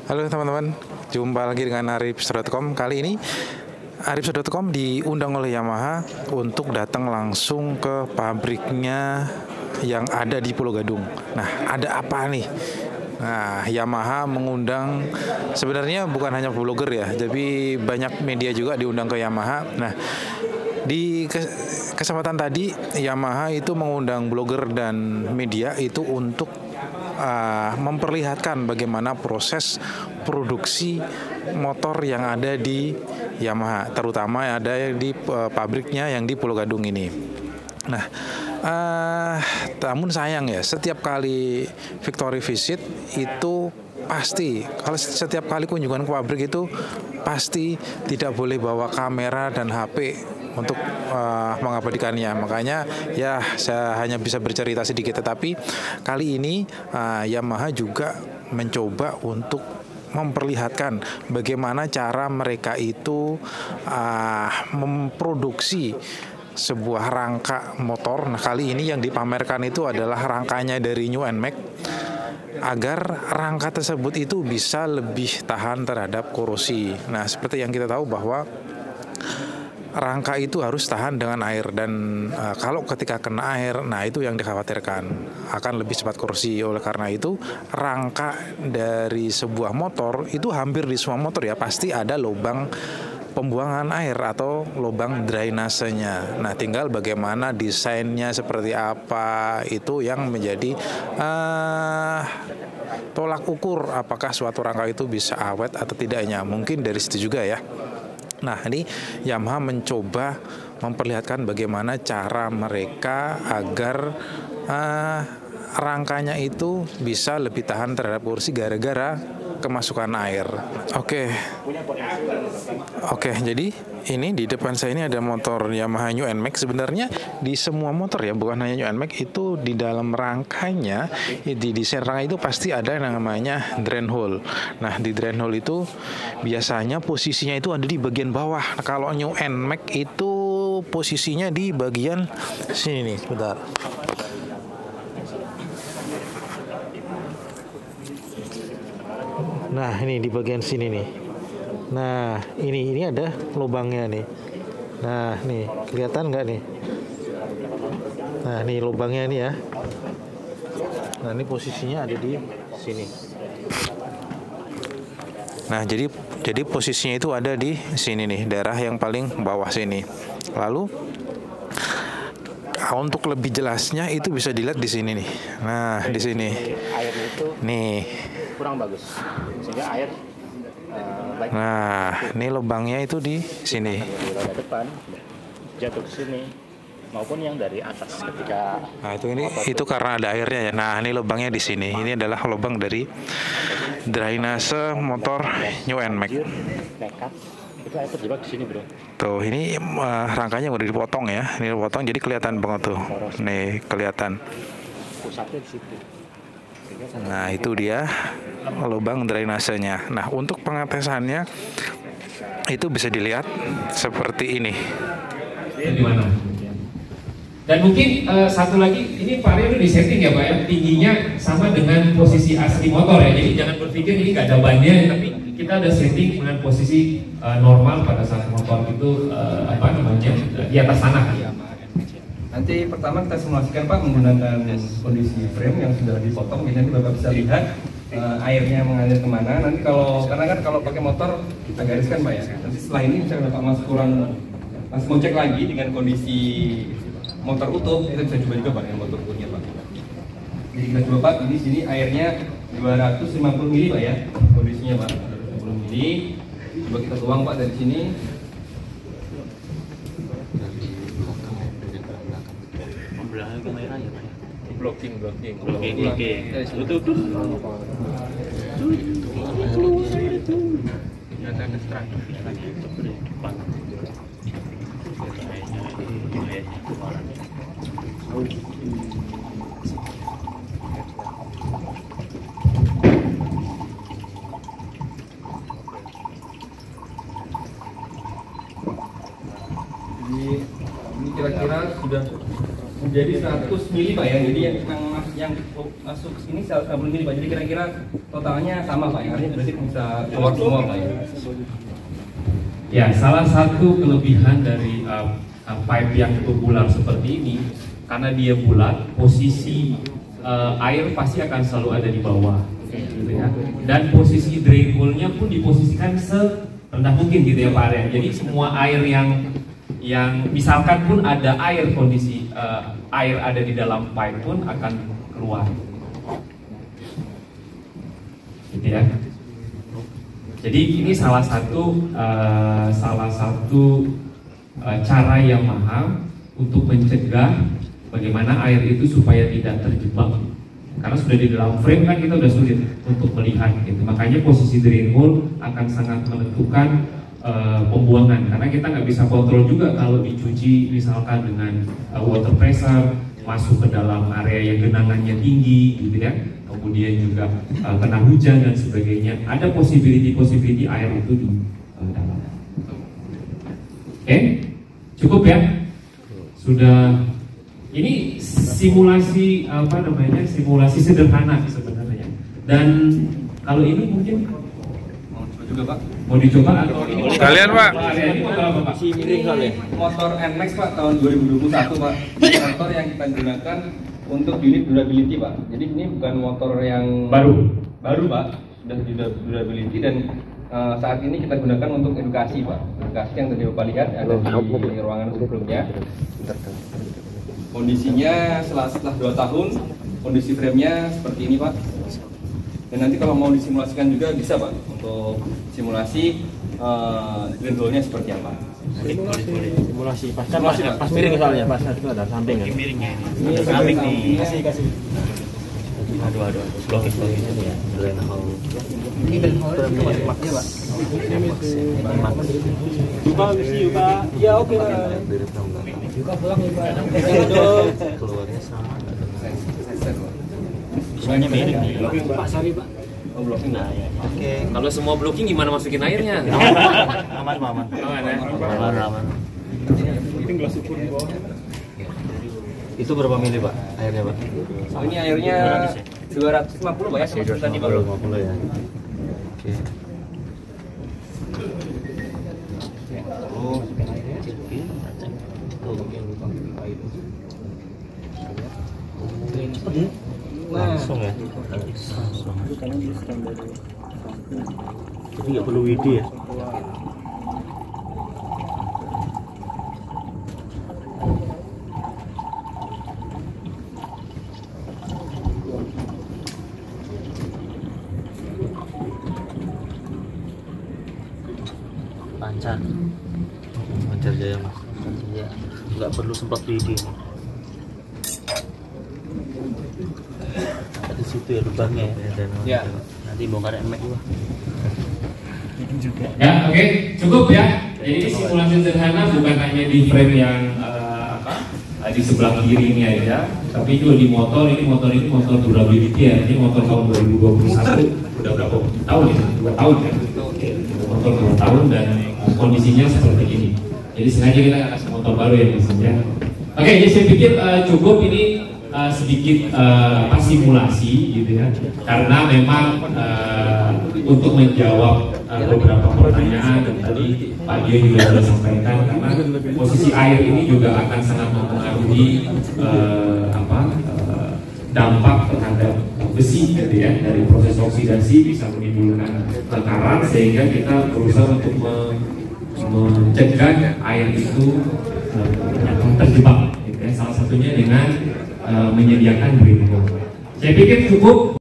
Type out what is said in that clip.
Halo teman-teman, jumpa lagi dengan Arifs.com. Kali ini Arifs.com diundang oleh Yamaha untuk datang langsung ke pabriknya yang ada di Pulau Gadung. Nah, ada apa nih? Nah, Yamaha mengundang, sebenarnya bukan hanya vlogger ya, tapi banyak media juga diundang ke Yamaha. Nah, di kesempatan tadi Yamaha itu mengundang blogger dan media itu untuk memperlihatkan bagaimana proses produksi motor yang ada di Yamaha, terutama ada di pabriknya yang di Pulau Gadung ini. Nah, namun sayang ya, setiap kali Victory Visit itu pasti, kalau setiap kali kunjungan ke pabrik itu pasti tidak boleh bawa kamera dan HP untuk mengabadikannya. Makanya ya saya hanya bisa bercerita sedikit, tetapi kali ini Yamaha juga mencoba untuk memperlihatkan bagaimana cara mereka itu memproduksi sebuah rangka motor. Nah, kali ini yang dipamerkan itu adalah rangkanya dari New NMAX, agar rangka tersebut itu bisa lebih tahan terhadap korosi. Nah, seperti yang kita tahu bahwa rangka itu harus tahan dengan air, dan kalau ketika kena air, nah itu yang dikhawatirkan akan lebih cepat korosi. Oleh karena itu, rangka dari sebuah motor itu hampir di semua motor ya pasti ada lubang pembuangan air atau lubang drainasenya. Nah, tinggal bagaimana desainnya seperti apa, itu yang menjadi tolak ukur apakah suatu rangka itu bisa awet atau tidaknya. Mungkin dari situ juga ya. Nah, ini Yamaha mencoba memperlihatkan bagaimana cara mereka agar rangkanya itu bisa lebih tahan terhadap korosi gara-gara kemasukan air. Oke, jadi ini di depan saya ini ada motor Yamaha New NMAX. Sebenarnya di semua motor ya, bukan hanya New NMAX, itu di dalam rangkanya, di desain rangka itu pasti ada yang namanya drain hole. Nah, di drain hole itu biasanya posisinya itu ada di bagian bawah. Nah, kalau New NMAX itu posisinya di bagian sini nih, sebentar. Nah, ini di bagian sini nih. Nah, ini ada lubangnya nih. Nah, nih kelihatan nggak nih? Nah, nih lubangnya nih ya. Nah, ini posisinya ada di sini. Nah, jadi posisinya itu ada di sini nih, daerah yang paling bawah sini. Lalu untuk lebih jelasnya itu bisa dilihat di sini nih. Nah, di sini. Airnya itu nih kurang bagus, sehingga air baik. Nah, ini lubangnya itu di sini. Dari roda depan jatuh ke sini, maupun yang dari atas ketika. Nah, itu karena ada airnya ya. Nah, ini lubangnya di sini. Ini adalah lubang dari drainase motor New NMAX. Nekat, itu air terjebak di sini, bro. Tuh, ini rangkanya udah dipotong ya. Ini dipotong jadi kelihatan banget tuh. Nih, kelihatan. Pusatnya di situ. Nah, itu dia lubang drainasenya. Nah, untuk pengetesannya itu bisa dilihat seperti ini. Gimana? Dan mungkin satu lagi, ini Pak Rio di setting ya Pak ya, tingginya sama dengan posisi asli motor ya. Jadi jangan berpikir ini nggak ada bannya, tapi kita ada setting dengan posisi normal pada saat motor itu di atas tanah. Nanti pertama kita simulasikan Pak menggunakan kondisi frame yang sudah dipotong. Jadi nanti Bapak bisa lihat airnya mengalir kemana. Nanti karena kan kalau pakai motor kita gariskan Pak ya. Nanti setelah ini misalnya Bapak masih mau cek lagi dengan kondisi motor utuh, kita bisa coba juga Pak dengan motor utuhnya Pak. Jadi kita coba Pak, di sini airnya 250 mili Pak ya, kondisinya Pak 250 mili. Coba kita tuang Pak dari sini. Blocking. Oke. Betul. Ini kira-kira sudah menjadi 100 mili Pak ya. Jadi yang masuk sini 180 mili Pak. Jadi kira-kira totalnya sama Pak. Artinya berarti bisa keluar semua Pak ya. Ya, salah satu kelebihan dari pipe yang tubular seperti ini, karena dia bulat, posisi air pasti akan selalu ada di bawah, gitu ya. Dan posisi drain hole-nya pun diposisikan serendah mungkin gitu ya Pak Arya. Jadi semua air yang misalkan pun ada air, kondisi air ada di dalam pipe pun akan keluar, gitu ya. Jadi ini salah satu cara yang mahal untuk mencegah bagaimana air itu supaya tidak terjebak. Karena sudah di dalam frame kan kita sudah sulit untuk melihat gitu. Makanya posisi drain hole akan sangat menentukan pembuangan, karena kita nggak bisa kontrol juga kalau dicuci misalkan dengan water pressure masuk ke dalam area yang genangannya tinggi gitu ya, kemudian juga kena hujan dan sebagainya, ada possibility air itu di dalam. Oke, cukup ya, sudah. Ini simulasi simulasi sederhana sebenarnya, dan kalau ini mungkin Juga Pak. mau dicoba atau ini Kalian, Pak. Ini motor apa Pak? Ini motor NMAX Pak tahun 2021 Pak. Ini motor yang kita gunakan untuk unit durability Pak. Jadi ini bukan motor yang baru Pak, sudah durability dan saat ini kita gunakan untuk edukasi Pak. Edukasi yang tadi Bapak lihat ada di ruangan sebelumnya. Kondisinya setelah 2 tahun, kondisi frame-nya seperti ini Pak. Dan nanti kalau mau disimulasikan juga bisa Pak, untuk simulasi drain hole-nya seperti apa. Simulasi pas miring soalnya, pas itu ada samping kan. Miringnya ini. Samping nih. Kasih. Aduh. Blokis ya. Drain hole. Ini drain hole itu masih maknya Pak. Yuka. Ya oke. Yuka pulang ya Pak. Keluarnya sama. Soalnya miring nih. Blocking Pak Sari Pak. Oh, blocking. Nah, ya. Oke. Kalau semua blocking gimana masukin airnya? Aman. Aman ya? Aman. Ini gelas ukur di bawah. Itu berapa mili Pak airnya Pak? Oh, ini airnya 250 Pak ya, seperti tadi Pak. 250 ya. Oke. Langsung ya. Jadi nggak perlu WD ya. Lancar jaya Mas. Ya, nggak perlu sempat WD. Di situ ya lubangnya ya. Nanti bongkar emek juga. Ya, oke, cukup ya. Jadi simulasi sederhana bukan hanya di frame yang di sebelah kiri ini aja, tapi juga di motor ini motor durability ya. Ini motor tahun 2021 udah berapa tahun ya? 2 tahun ya. Motor 2 tahun dan kondisinya seperti ini. Jadi sengaja kita kasih motor baru ya misalnya. Oke, jadi saya pikir cukup ini sedikit simulasi gitu ya, karena memang untuk menjawab beberapa pertanyaan dan tadi Pak Dio juga sudah sampaikan, karena posisi air ini juga akan sangat mempengaruhi dampak terhadap besi gitu ya, dari proses oksidasi bisa menimbulkan tekanan sehingga kita berusaha untuk mencegah air itu terjebak gitu ya, salah satunya dengan menyediakan drain hole. Saya pikir cukup.